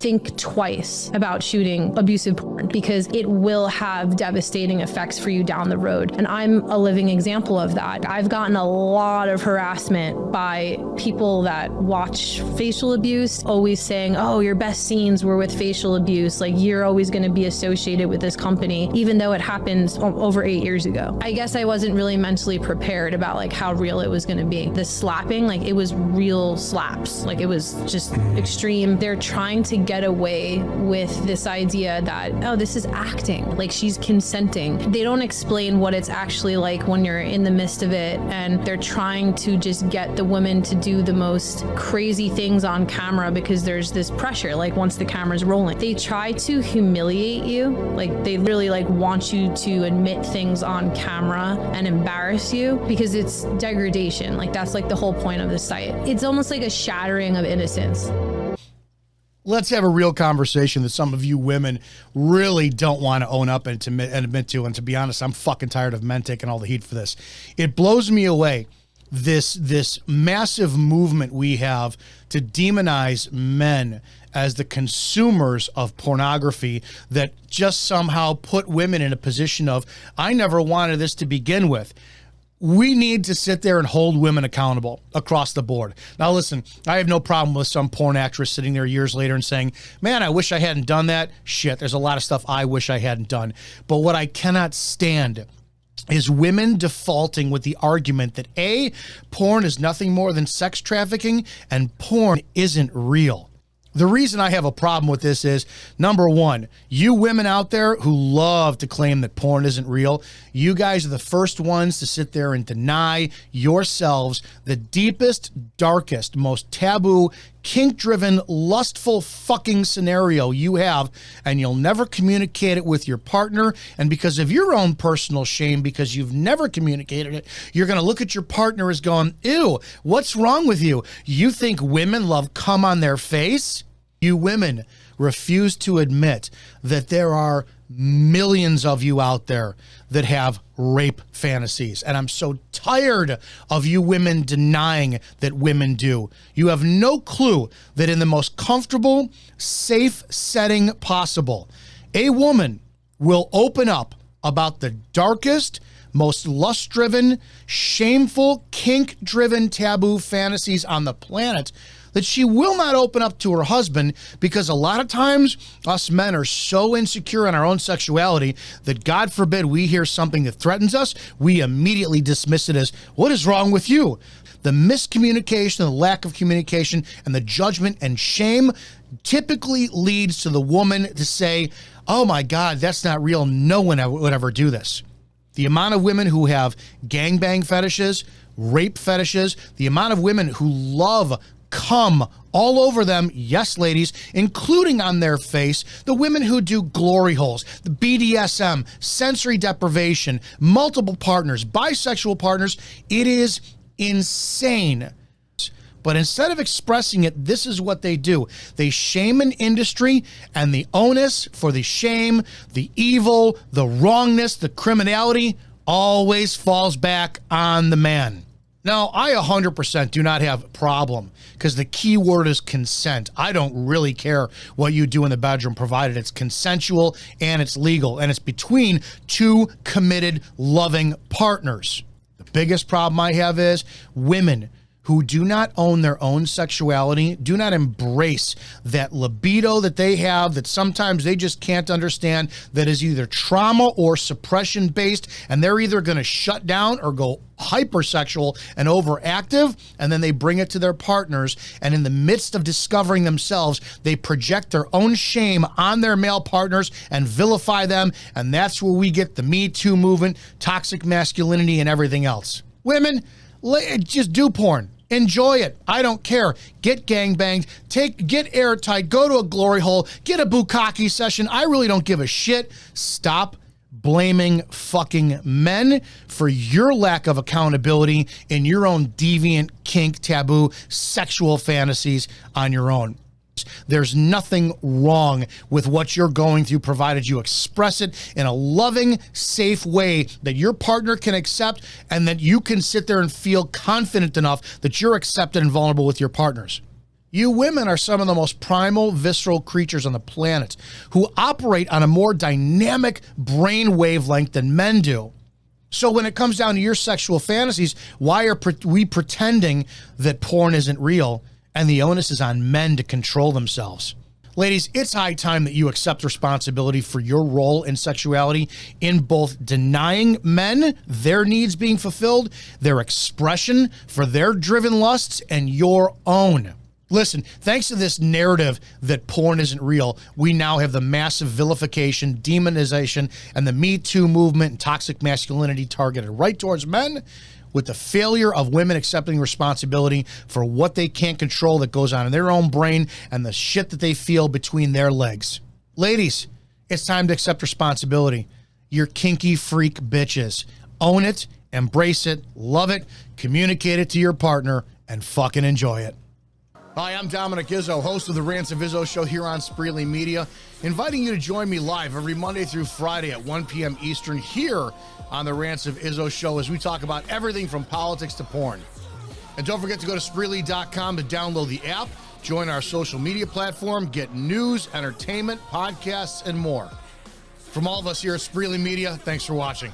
think twice about shooting abusive porn because it will have devastating effects for you down the road. And I'm a living example of that. I've gotten a lot of harassment by people that watch facial abuse, always saying, oh, your best scenes were with facial abuse. Like, you're always going to be associated with this company, even though it happened over 8 years ago. I guess I wasn't really mentally prepared about like how real it was going to be. The slapping, like it was real slaps. Like it was just extreme. They're trying to get away with this idea that, oh, this is acting, like she's consenting. They don't explain what it's actually like when you're in the midst of it, and they're trying to just get the women to do the most crazy things on camera because there's this pressure, like once the camera's rolling. They try to humiliate you, like they literally like want you to admit things on camera and embarrass you because it's degradation. Like that's like the whole point of the site. It's almost like a shattering of innocence. Let's have a real conversation that some of you women really don't want to own up and admit to. And to be honest, I'm fucking tired of men taking all the heat for this. It blows me away, this massive movement we have to demonize men as the consumers of pornography that just somehow put women in a position of, I never wanted this to begin with. We need to sit there and hold women accountable across the board. Now, listen, I have no problem with some porn actress sitting there years later and saying, man, I wish I hadn't done that. Shit, there's a lot of stuff I wish I hadn't done. But what I cannot stand is women defaulting with the argument that A, porn is nothing more than sex trafficking and porn isn't real. The reason I have a problem with this is, number one, you women out there who love to claim that porn isn't real, you guys are the first ones to sit there and deny yourselves the deepest, darkest, most taboo, kink-driven, lustful fucking scenario you have, and you'll never communicate it with your partner. And because of your own personal shame, because you've never communicated it, you're going to look at your partner as going, ew, what's wrong with you? You think women love cum on their face? You women refuse to admit that there are millions of you out there that have rape fantasies. And I'm so tired of you women denying that women do. You have no clue that in the most comfortable, safe setting possible, a woman will open up about the darkest, most lust-driven, shameful, kink-driven taboo fantasies on the planet that she will not open up to her husband, because a lot of times us men are so insecure in our own sexuality that, God forbid, we hear something that threatens us, we immediately dismiss it as, what is wrong with you? The miscommunication, the lack of communication, and the judgment and shame typically leads to the woman to say, oh my God, that's not real. No one would ever do this. The amount of women who have gangbang fetishes, rape fetishes, the amount of women who love cum all over them, yes, ladies, including on their face, the women who do glory holes, the BDSM, sensory deprivation, multiple partners, bisexual partners, it is insane. But instead of expressing it, this is what they do. They shame an industry, and the onus for the shame, the evil, the wrongness, the criminality always falls back on the man. Now, I 100% do not have a problem, because the key word is consent. I don't really care what you do in the bedroom, provided it's consensual and it's legal, and it's between two committed, loving partners. The biggest problem I have is women who do not own their own sexuality, do not embrace that libido that they have, that sometimes they just can't understand, that is either trauma or suppression based, and they're either going to shut down or go hypersexual and overactive, and then they bring it to their partners, and in the midst of discovering themselves, they project their own shame on their male partners and vilify them, and that's where we get the Me Too movement, toxic masculinity, and everything else. Women, just do porn. Enjoy it. I don't care. Get gangbanged. Get airtight. Go to a glory hole. Get a bukkake session. I really don't give a shit. Stop blaming fucking men for your lack of accountability in your own deviant, kink, taboo, sexual fantasies on your own. There's nothing wrong with what you're going through, provided you express it in a loving, safe way that your partner can accept, and that you can sit there and feel confident enough that you're accepted and vulnerable with your partners. You women are some of the most primal, visceral creatures on the planet who operate on a more dynamic brain wavelength than men do. So when it comes down to your sexual fantasies, why are we pretending that porn isn't real and the onus is on men to control themselves? Ladies, it's high time that you accept responsibility for your role in sexuality in both denying men their needs being fulfilled, their expression for their driven lusts, and your own. Listen, thanks to this narrative that porn isn't real, we now have the massive vilification, demonization, and the Me Too movement and toxic masculinity targeted right towards men, with the failure of women accepting responsibility for what they can't control that goes on in their own brain and the shit that they feel between their legs. Ladies, it's time to accept responsibility. You're kinky freak bitches. Own it, embrace it, love it, communicate it to your partner, and fucking enjoy it. Hi, I'm Dominick Izzo, host of the Rants of Izzo show here on Spreely Media, inviting you to join me live every Monday through Friday at 1 p.m. Eastern here on the Rants of Izzo show as we talk about everything from politics to porn. And don't forget to go to Spreely.com to download the app, join our social media platform, get news, entertainment, podcasts, and more. From all of us here at Spreely Media, thanks for watching.